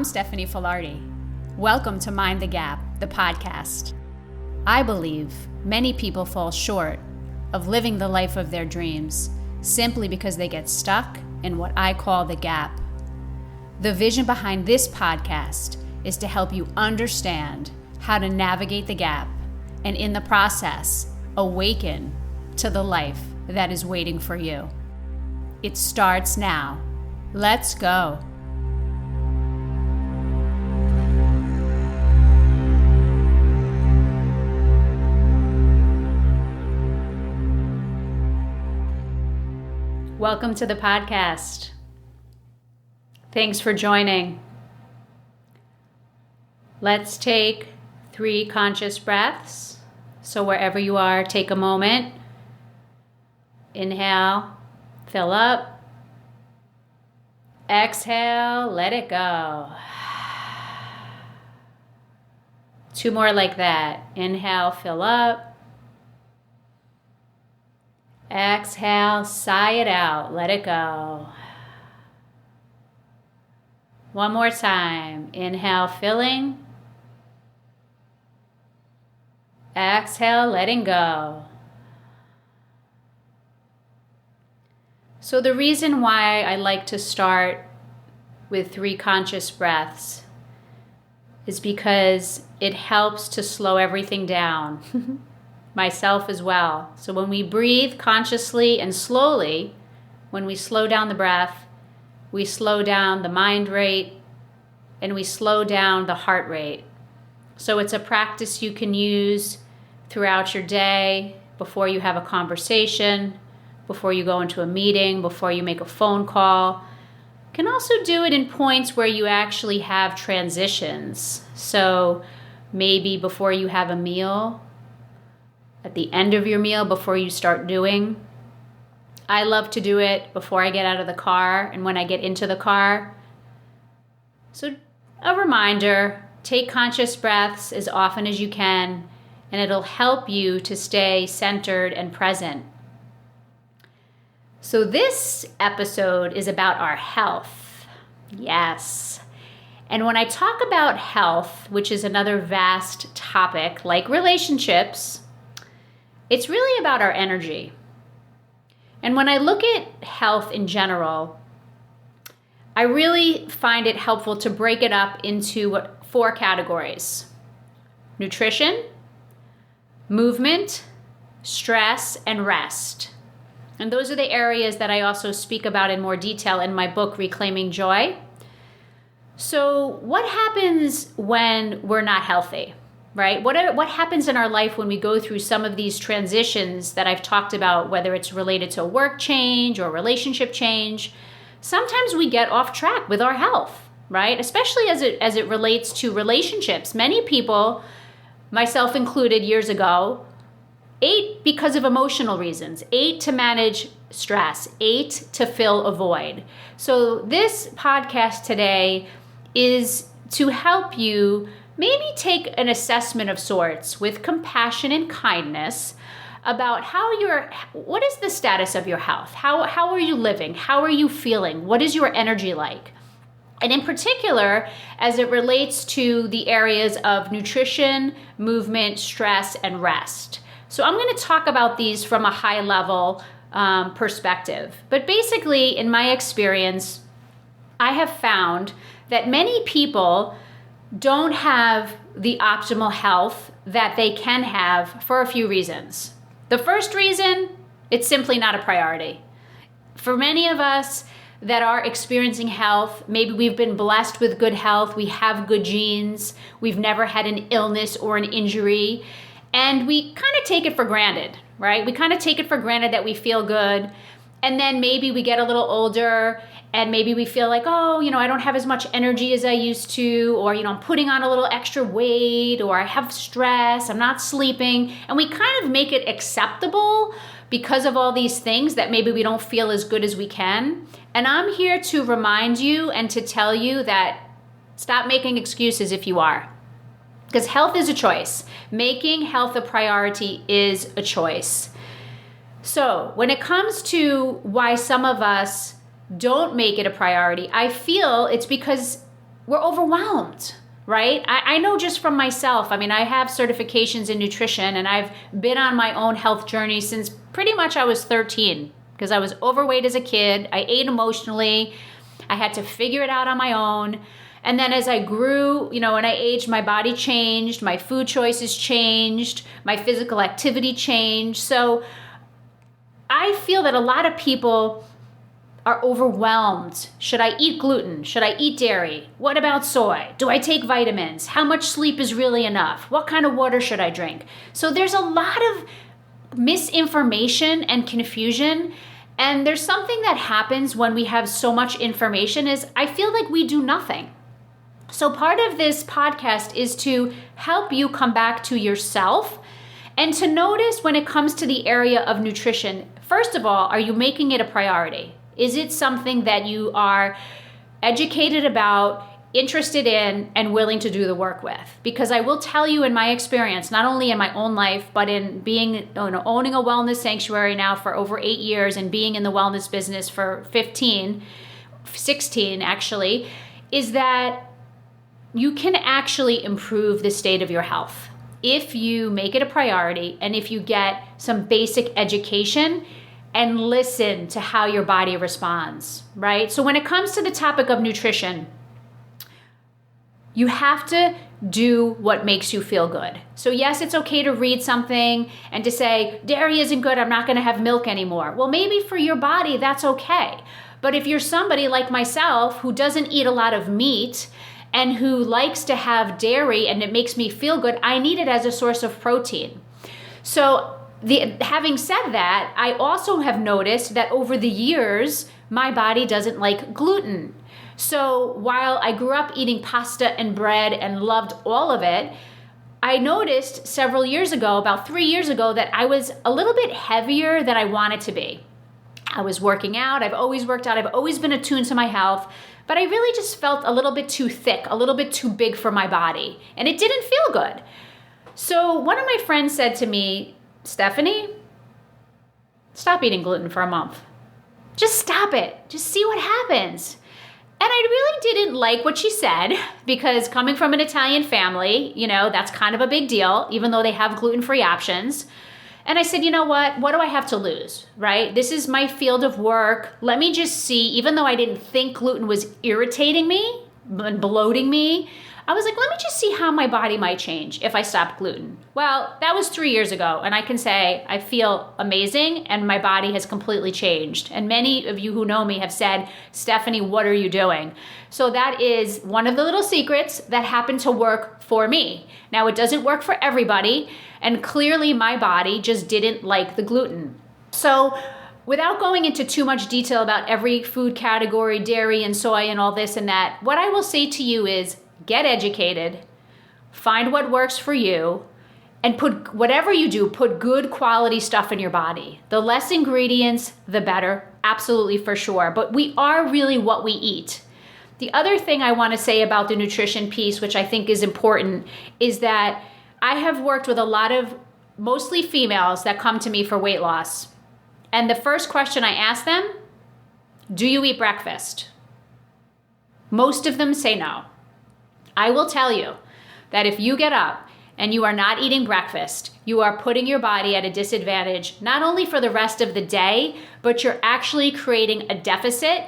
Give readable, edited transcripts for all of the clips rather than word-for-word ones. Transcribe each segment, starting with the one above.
I'm Stephanie Filardi. Welcome to Mind the Gap, the podcast. I believe many people fall short of living the life of their dreams simply because they get stuck in what I call the gap. The vision behind this podcast is to help you understand how to navigate the gap and in the process, awaken to the life that is waiting for you. It starts now. Let's go. Welcome to the podcast. Thanks for joining. Let's take 3 conscious breaths. So wherever you are, take a moment. Inhale, fill up. Exhale, let it go. 2 more like that. Inhale, fill up. Exhale, sigh it out, let it go. 1 more time. Inhale, filling. Exhale, letting go. So the reason why I like to start with 3 conscious breaths is because it helps to slow everything down. Myself as well. So when we breathe consciously and slowly, when we slow down the breath, we slow down the mind rate and we slow down the heart rate. So it's a practice you can use throughout your day, before you have a conversation, before you go into a meeting, before you make a phone call. You can also do it in points where you actually have transitions. So maybe before you have a meal, at the end of your meal, before you start doing. I love to do it before I get out of the car and when I get into the car. So a reminder, take conscious breaths as often as you can, and it'll help you to stay centered and present. So this episode is about our health. Yes. And when I talk about health, which is another vast topic like relationships, it's really about our energy. And when I look at health in general, I really find it helpful to break it up into 4 categories: nutrition, movement, stress, and rest. And those are the areas that I also speak about in more detail in my book, Reclaiming Joy. So what happens when we're not healthy? Right? What happens in our life when we go through some of these transitions that I've talked about, whether it's related to work change or relationship change? Sometimes we get off track with our health, right? Especially as it relates to relationships. Many people, myself included years ago, ate because of emotional reasons, ate to manage stress, ate to fill a void. So this podcast today is to help you maybe take an assessment of sorts with compassion and kindness about what is the status of your health? How are you living? How are you feeling? What is your energy like? And in particular, as it relates to the areas of nutrition, movement, stress, and rest. So I'm going to talk about these from a high level perspective. But basically, in my experience, I have found that many people don't have the optimal health that they can have for a few reasons. The first reason, it's simply not a priority. For many of us that are experiencing health, maybe we've been blessed with good health, we have good genes, we've never had an illness or an injury, and we kind of take it for granted, right? We kind of take it for granted that we feel good, and then maybe we get a little older and maybe we feel like, I don't have as much energy as I used to, or, I'm putting on a little extra weight, or I have stress, I'm not sleeping. And we kind of make it acceptable because of all these things that maybe we don't feel as good as we can. And I'm here to remind you and to tell you that stop making excuses if you are. Because health is a choice. Making health a priority is a choice. So when it comes to why some of us don't make it a priority, I feel it's because we're overwhelmed, right? I know just from myself. I mean, I have certifications in nutrition, and I've been on my own health journey since pretty much I was 13, because I was overweight as a kid. I ate emotionally. I had to figure it out on my own. And then as I grew, and I aged, my body changed, my food choices changed, my physical activity changed. So I feel that a lot of people are overwhelmed. Should I eat gluten? Should I eat dairy? What about soy? Do I take vitamins? How much sleep is really enough? What kind of water should I drink? So there's a lot of misinformation and confusion. And there's something that happens when we have so much information is I feel like we do nothing. So part of this podcast is to help you come back to yourself and to notice when it comes to the area of nutrition. First of all, are you making it a priority? Is it something that you are educated about, interested in, and willing to do the work with? Because I will tell you, in my experience, not only in my own life, but in being, owning a wellness sanctuary now for over 8 years and being in the wellness business for 16 actually, is that you can actually improve the state of your health if you make it a priority and if you get some basic education and listen to how your body responds, right? So when it comes to the topic of nutrition, you have to do what makes you feel good. So yes, it's okay to read something and to say, dairy isn't good, I'm not gonna have milk anymore. Well, maybe for your body, that's okay. But if you're somebody like myself who doesn't eat a lot of meat and who likes to have dairy and it makes me feel good, I need it as a source of protein. So having said that, I also have noticed that over the years, my body doesn't like gluten. So while I grew up eating pasta and bread and loved all of it, I noticed several years ago, about 3 years ago, that I was a little bit heavier than I wanted to be. I was working out. I've always worked out. I've always been attuned to my health, but I really just felt a little bit too thick, a little bit too big for my body, and it didn't feel good. So one of my friends said to me, Stephanie, stop eating gluten for a month. Just stop it. Just see what happens. And I really didn't like what she said, because coming from an Italian family, that's kind of a big deal, even though they have gluten-free options. And I said, you know what do I have to lose, right? This is my field of work. Let me just see, even though I didn't think gluten was irritating me and bloating me, I was like, let me just see how my body might change if I stop gluten. Well, that was 3 years ago, and I can say I feel amazing, and my body has completely changed. And many of you who know me have said, Stephanie, what are you doing? So that is one of the little secrets that happened to work for me. Now, it doesn't work for everybody, and clearly my body just didn't like the gluten. So without going into too much detail about every food category, dairy and soy and all this and that, what I will say to you is, get educated, find what works for you, and put whatever you do, put good quality stuff in your body. The less ingredients, the better, absolutely for sure. But we are really what we eat. The other thing I want to say about the nutrition piece, which I think is important, is that I have worked with a lot of mostly females that come to me for weight loss. And the first question I ask them, do you eat breakfast? Most of them say no. I will tell you that if you get up and you are not eating breakfast, you are putting your body at a disadvantage, not only for the rest of the day, but you're actually creating a deficit.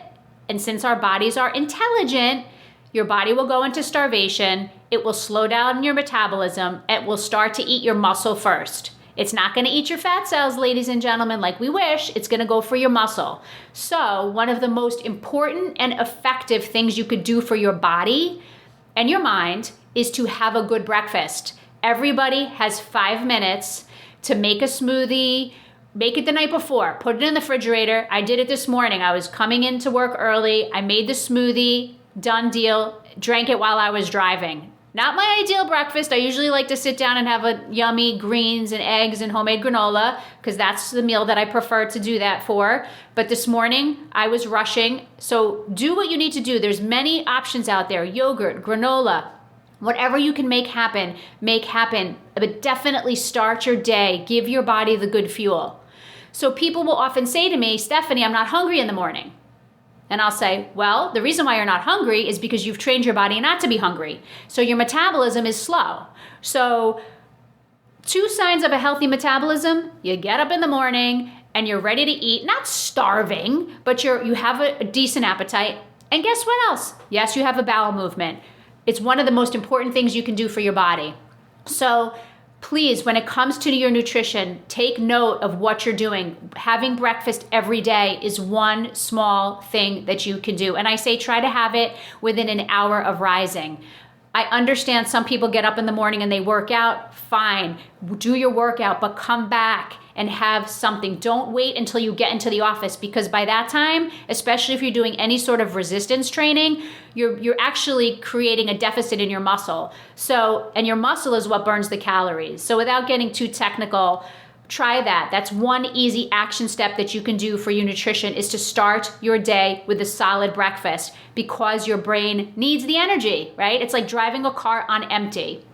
And since our bodies are intelligent, your body will go into starvation. It will slow down your metabolism. It will start to eat your muscle first. It's not going to eat your fat cells, ladies and gentlemen, like we wish. It's going to go for your muscle. So one of the most important and effective things you could do for your body and your mind is to have a good breakfast. Everybody has 5 minutes to make a smoothie. Make it the night before. Put it in the refrigerator. I did it this morning. I was coming into work early. I made the smoothie. Done deal. Drank it while I was driving. Not my ideal breakfast. I usually like to sit down and have a yummy greens and eggs and homemade granola, because that's the meal that I prefer to do that for. But this morning I was rushing. So do what you need to do. There's many options out there. Yogurt, granola, whatever you can make happen, make happen. But definitely start your day. Give your body the good fuel. So people will often say to me, Stephanie, I'm not hungry in the morning. And I'll say, well, the reason why you're not hungry is because you've trained your body not to be hungry. So your metabolism is slow. So 2 signs of a healthy metabolism: you get up in the morning and you're ready to eat, not starving, but you have a decent appetite. And guess what else? Yes, you have a bowel movement. It's one of the most important things you can do for your body. So please, when it comes to your nutrition, take note of what you're doing. Having breakfast every day is one small thing that you can do. And I say try to have it within an hour of rising. I understand some people get up in the morning and they work out. Fine, do your workout, but come back and have something. Don't wait until you get into the office, because by that time, especially if you're doing any sort of resistance training, you're actually creating a deficit in your muscle. So, and your muscle is what burns the calories. So without getting too technical, try that. That's one easy action step that you can do for your nutrition, is to start your day with a solid breakfast, because your brain needs the energy, right? It's like driving a car on empty.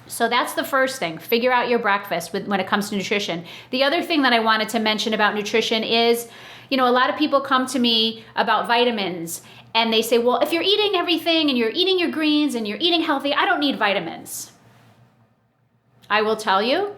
So that's the first thing. Figure out your breakfast when it comes to nutrition. The other thing that I wanted to mention about nutrition is, a lot of people come to me about vitamins and they say, well, if you're eating everything and you're eating your greens and you're eating healthy, I don't need vitamins. I will tell you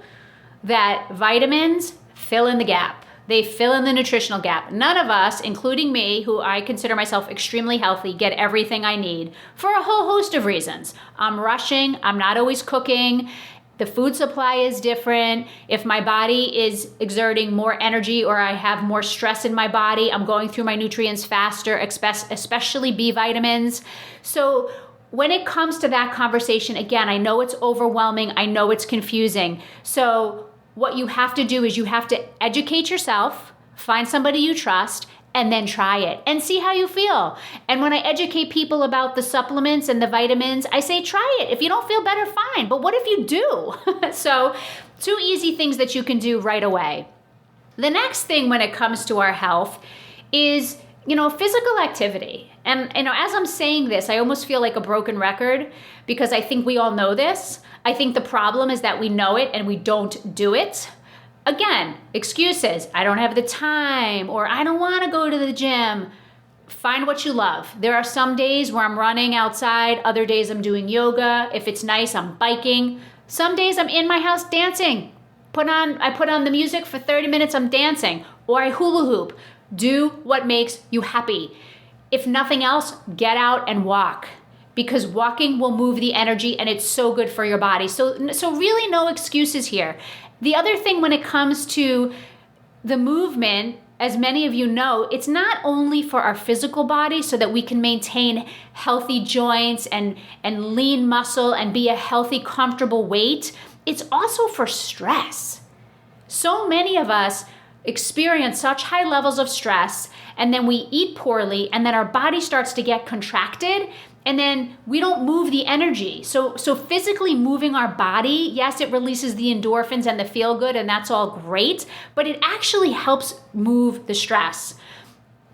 that vitamins fill in the gap. They fill in the nutritional gap. None of us, including me, who I consider myself extremely healthy, get everything I need for a whole host of reasons. I'm rushing. I'm not always cooking. The food supply is different. If my body is exerting more energy or I have more stress in my body, I'm going through my nutrients faster, especially B vitamins. So when it comes to that conversation, again, I know it's overwhelming. I know it's confusing. So what you have to do is you have to educate yourself, find somebody you trust, and then try it and see how you feel. And when I educate people about the supplements and the vitamins, I say, try it. If you don't feel better, fine. But what if you do? So 2 easy things that you can do right away. The next thing when it comes to our health is, physical activity. And, as I'm saying this, I almost feel like a broken record, because I think we all know this. I think the problem is that we know it and we don't do it. Again, excuses. I don't have the time, or I don't want to go to the gym. Find what you love. There are some days where I'm running outside. Other days I'm doing yoga. If it's nice, I'm biking. Some days I'm in my house dancing. I put on the music for 30 minutes, I'm dancing. Or I hula hoop. Do what makes you happy. If nothing else, get out and walk, because walking will move the energy and it's so good for your body. So really no excuses here. The other thing when it comes to the movement, as many of you know, it's not only for our physical body so that we can maintain healthy joints and lean muscle and be a healthy, comfortable weight. It's also for stress. So many of us experience such high levels of stress, and then we eat poorly, and then our body starts to get contracted, and then we don't move the energy. So physically moving our body, yes, it releases the endorphins and the feel good, and that's all great, but it actually helps move the stress.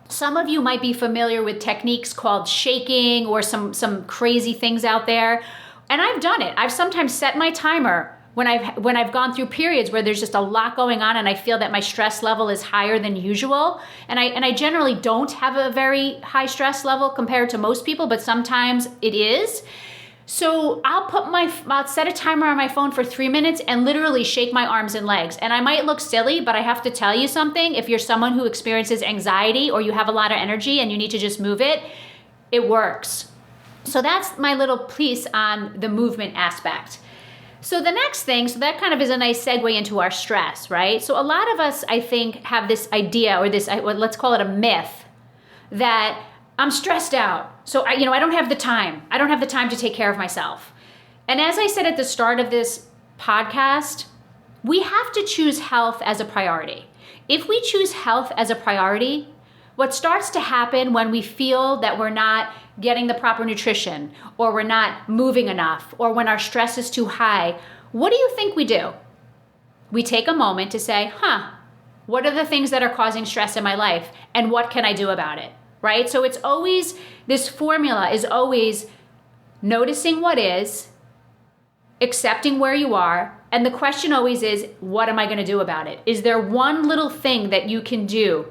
Some of you might be familiar with techniques called shaking or some crazy things out there. And I've done it. I've sometimes set my timer when I've gone through periods where there's just a lot going on and I feel that my stress level is higher than usual. And I generally don't have a very high stress level compared to most people, but sometimes it is. So I'll set a timer on my phone for 3 minutes and literally shake my arms and legs. And I might look silly, but I have to tell you something. If you're someone who experiences anxiety or you have a lot of energy and you need to just move it, it works. So that's my little piece on the movement aspect. So the next thing, so that kind of is a nice segue into our stress, right? So a lot of us, I think, have this idea or this, let's call it a myth, that I'm stressed out. So I don't have the time. I don't have the time to take care of myself. And as I said at the start of this podcast, we have to choose health as a priority. If we choose health as a priority, what starts to happen when we feel that we're not getting the proper nutrition, or we're not moving enough, or when our stress is too high, what do you think we do? We take a moment to say, what are the things that are causing stress in my life, and what can I do about it, right? So it's always, this formula is always noticing what is, accepting where you are, and the question always is, what am I going to do about it? Is there one little thing that you can do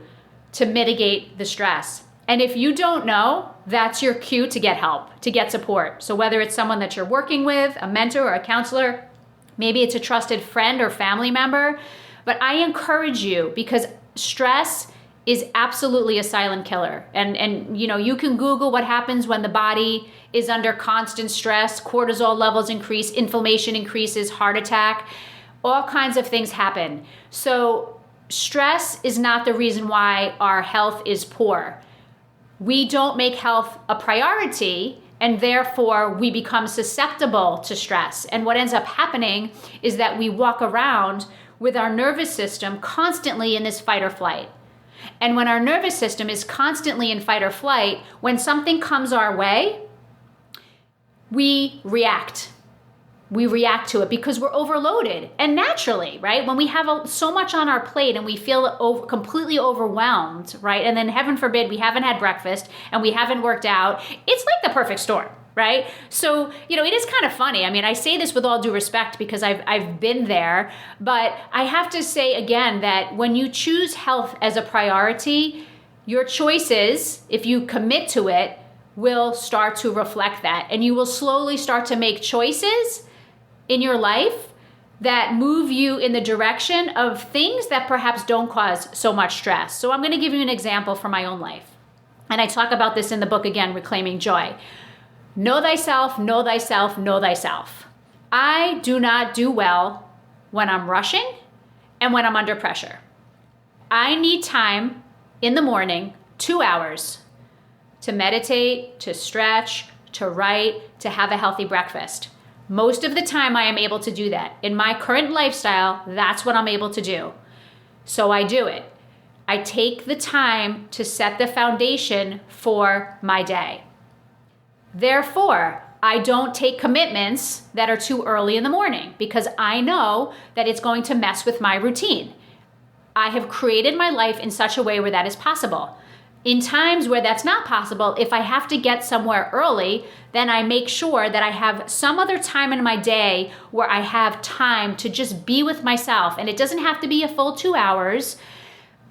to mitigate the stress? And if you don't know, that's your cue to get help, to get support. So whether it's someone that you're working with, a mentor or a counselor, maybe it's a trusted friend or family member, but I encourage you, because stress is absolutely a silent killer. And you can Google what happens when the body is under constant stress. Cortisol levels increase, inflammation increases, heart attack, all kinds of things happen. So stress is not the reason why our health is poor. We don't make health a priority, and therefore we become susceptible to stress. And what ends up happening is that we walk around with our nervous system constantly in this fight or flight. And when our nervous system is constantly in fight or flight, when something comes our way, we react. We react to it because we're overloaded. And naturally, right, when we have so much on our plate and we feel completely overwhelmed, right, and then heaven forbid we haven't had breakfast and we haven't worked out, it's like the perfect storm, right? So, it is kind of funny. I mean, I say this with all due respect because I've been there, but I have to say again that when you choose health as a priority, your choices, if you commit to it, will start to reflect that. And you will slowly start to make choices in your life that move you in the direction of things that perhaps don't cause so much stress. So I'm going to give you an example from my own life. And I talk about this in the book again, Reclaiming Joy. Know thyself, know thyself, know thyself. I do not do well when I'm rushing and when I'm under pressure. I need time in the morning, 2 hours, to meditate, to stretch, to write, to have a healthy breakfast. Most of the time I am able to do that. In my current lifestyle, that's what I'm able to do. So I do it. I take the time to set the foundation for my day. Therefore, I don't take commitments that are too early in the morning because I know that it's going to mess with my routine. I have created my life in such a way where that is possible. In times where that's not possible, if I have to get somewhere early, then I make sure that I have some other time in my day where I have time to just be with myself. And it doesn't have to be a full 2 hours.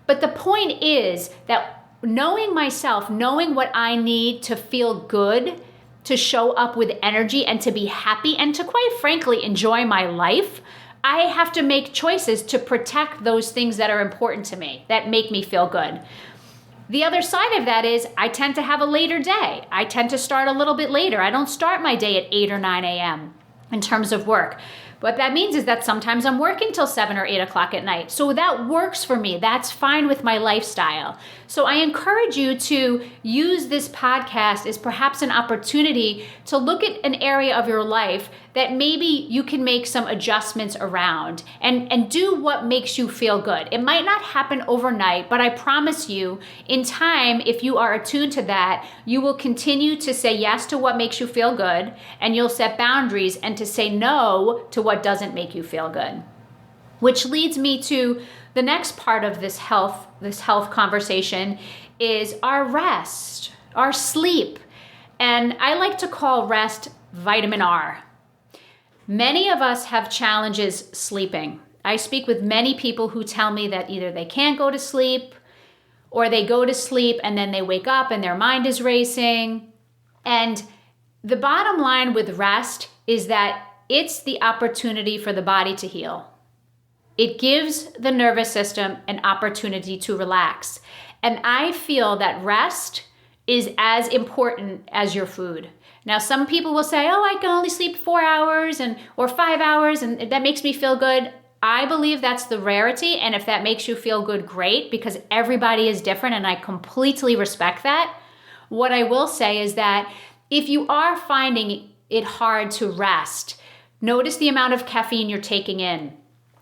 But the point is that knowing myself, knowing what I need to feel good, to show up with energy and to be happy and to quite frankly enjoy my life, I have to make choices to protect those things that are important to me, that make me feel good. The other side of that is I tend to have a later day. I tend to start a little bit later. I don't start my day at 8 or 9 a.m. in terms of work. What that means is that sometimes I'm working till 7 or 8 o'clock at night. So that works for me. That's fine with my lifestyle. So I encourage you to use this podcast as perhaps an opportunity to look at an area of your life that maybe you can make some adjustments around and do what makes you feel good. It might not happen overnight, but I promise you, in time, if you are attuned to that, you will continue to say yes to what makes you feel good, and you'll set boundaries and to say no to what doesn't make you feel good. Which leads me to the next part of this health conversation is our rest, our sleep. And I like to call rest vitamin R. Many of us have challenges sleeping. I speak with many people who tell me that either they can't go to sleep or they go to sleep and then they wake up and their mind is racing. And the bottom line with rest is that it's the opportunity for the body to heal. It gives the nervous system an opportunity to relax. And I feel that rest is as important as your food. Now, some people will say, oh, I can only sleep 4 hours or 5 hours, and that makes me feel good. I believe that's the rarity. And if that makes you feel good, great, because everybody is different, and I completely respect that. What I will say is that if you are finding it hard to rest, notice the amount of caffeine you're taking in.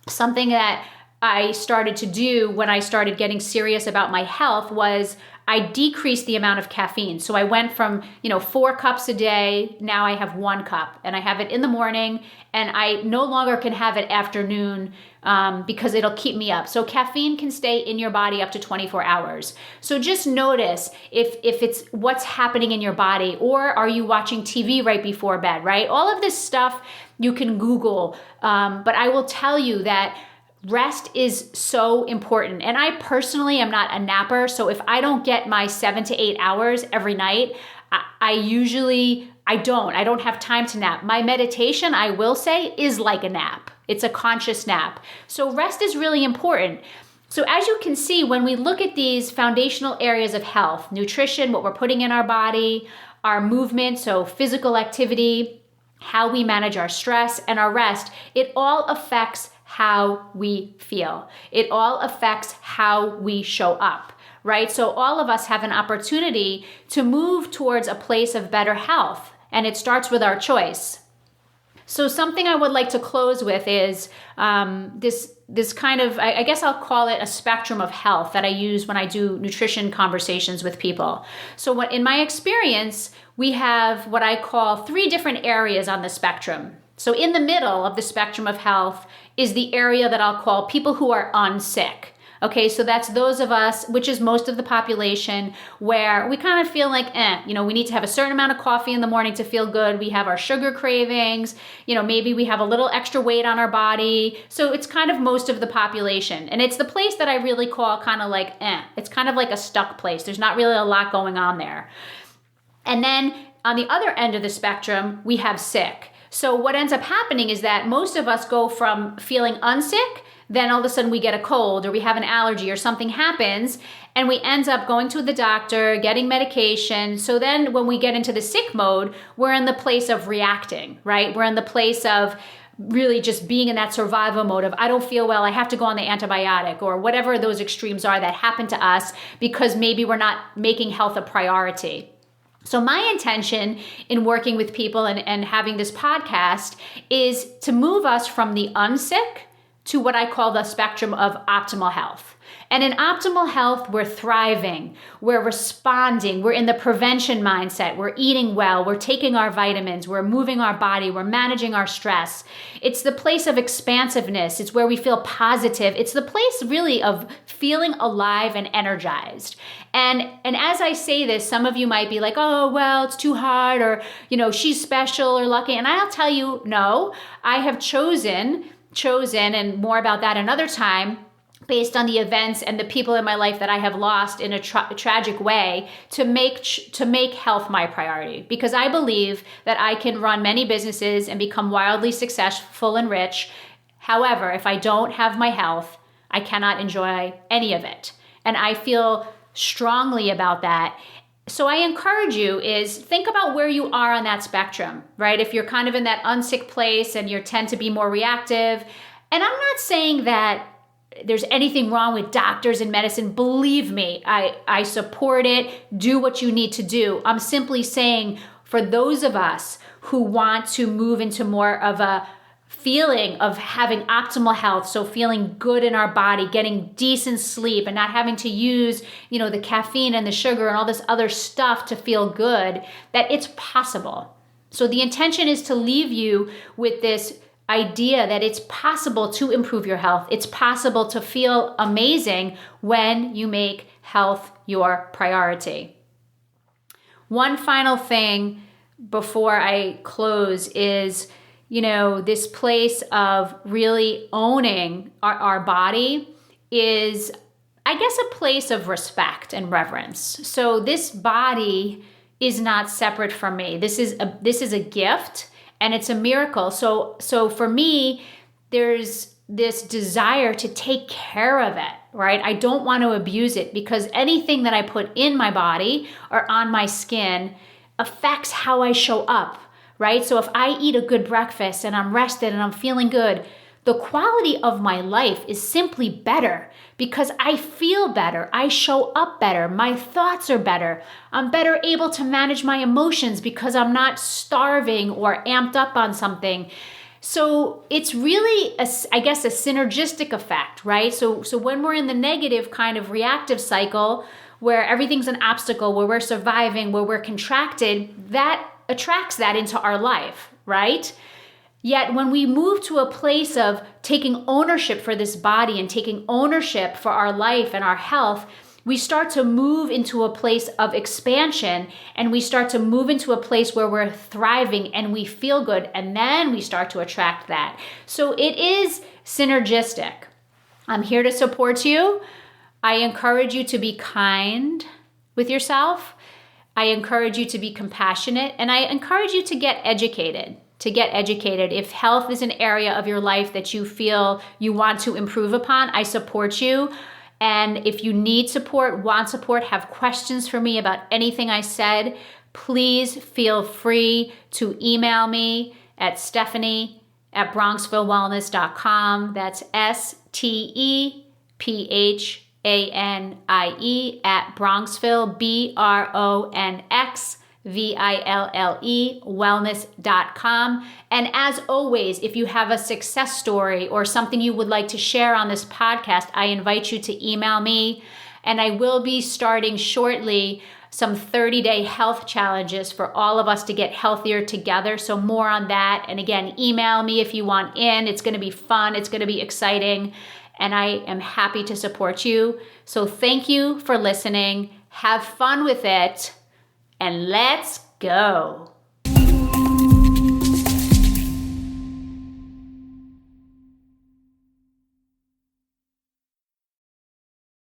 Something that I started to do when I started getting serious about my health was I decreased the amount of caffeine. So I went from, 4 cups a day. Now I have 1 cup, and I have it in the morning, and I no longer can have it afternoon because it'll keep me up. So caffeine can stay in your body up to 24 hours. So just notice if it's what's happening in your body, or are you watching TV right before bed, right? All of this stuff you can Google, but I will tell you that Rest is so important. And I personally am not a napper. So if I don't get my 7 to 8 hours every night, I don't have time to nap. My meditation, I will say, is like a nap. It's a conscious nap. So rest is really important. So as you can see, when we look at these foundational areas of health, nutrition, what we're putting in our body, our movement, so physical activity, how we manage our stress and our rest, it all affects how we feel. It all affects how we show up, right? So all of us have an opportunity to move towards a place of better health, and it starts with our choice. So something I would like to close with is this kind of, I guess I'll call it a spectrum of health that I use when I do nutrition conversations with people. So in my experience, we have what I call 3 different areas on the spectrum. So in the middle of the spectrum of health is the area that I'll call people who are unsick. Okay, so that's those of us, which is most of the population, where we kind of feel like, we need to have a certain amount of coffee in the morning to feel good. We have our sugar cravings, maybe we have a little extra weight on our body. So it's kind of most of the population. And it's the place that I really call kind of like, It's kind of like a stuck place. There's not really a lot going on there. And then on the other end of the spectrum, we have sick. So what ends up happening is that most of us go from feeling unsick, then all of a sudden we get a cold or we have an allergy or something happens and we end up going to the doctor, getting medication. So then when we get into the sick mode, we're in the place of reacting, right? We're in the place of really just being in that survival mode of, I don't feel well, I have to go on the antibiotic, or whatever those extremes are that happen to us because maybe we're not making health a priority. So my intention in working with people and having this podcast is to move us from the unsick to what I call the spectrum of optimal health. And in optimal health, we're thriving, we're responding, we're in the prevention mindset, we're eating well, we're taking our vitamins, we're moving our body, we're managing our stress. It's the place of expansiveness. It's where we feel positive. It's the place really of feeling alive and energized. And as I say this, some of you might be like, oh, well, it's too hard, or, she's special or lucky. And I'll tell you, no, I have chosen, and more about that another time, based on the events and the people in my life that I have lost in a tragic way, to make health my priority. Because I believe that I can run many businesses and become wildly successful and rich. However, if I don't have my health, I cannot enjoy any of it. And I feel strongly about that. So I encourage you is think about where you are on that spectrum, right? If you're kind of in that unsick place and you tend to be more reactive. And I'm not saying that there's anything wrong with doctors and medicine. Believe me, I support it. Do what you need to do. I'm simply saying for those of us who want to move into more of a feeling of having optimal health, so feeling good in our body, getting decent sleep and not having to use, the caffeine and the sugar and all this other stuff to feel good, that it's possible. So the intention is to leave you with this idea that it's possible to improve your health. It's possible to feel amazing when you make health your priority. One final thing before I close is, this place of really owning our body is, I guess, a place of respect and reverence. So this body is not separate from me. This is a gift. And it's a miracle. So for me, there's this desire to take care of it, right? I don't want to abuse it because anything that I put in my body or on my skin affects how I show up, right? So if I eat a good breakfast and I'm rested and I'm feeling good, the quality of my life is simply better because I feel better. I show up better. My thoughts are better. I'm better able to manage my emotions because I'm not starving or amped up on something. So it's really, a synergistic effect, right? So when we're in the negative kind of reactive cycle where everything's an obstacle, where we're surviving, where we're contracted, that attracts that into our life, right? Yet when we move to a place of taking ownership for this body and taking ownership for our life and our health, we start to move into a place of expansion and we start to move into a place where we're thriving and we feel good, and then we start to attract that. So it is synergistic. I'm here to support you. I encourage you to be kind with yourself. I encourage you to be compassionate, and I encourage you to get educated. If health is an area of your life that you feel you want to improve upon, I support you. And if you need support, want support, have questions for me about anything I said, please feel free to email me at Stephanie@BronxvilleWellness.com. That's STEPHANIE at Bronxville, BRONXVILLE wellness.com. And as always, if you have a success story or something you would like to share on this podcast, I invite you to email me. And I will be starting shortly some 30-day health challenges for all of us to get healthier together. So more on that. And again, email me if you want in. It's going to be fun. It's going to be exciting. And I am happy to support you. So thank you for listening. Have fun with it. And let's go.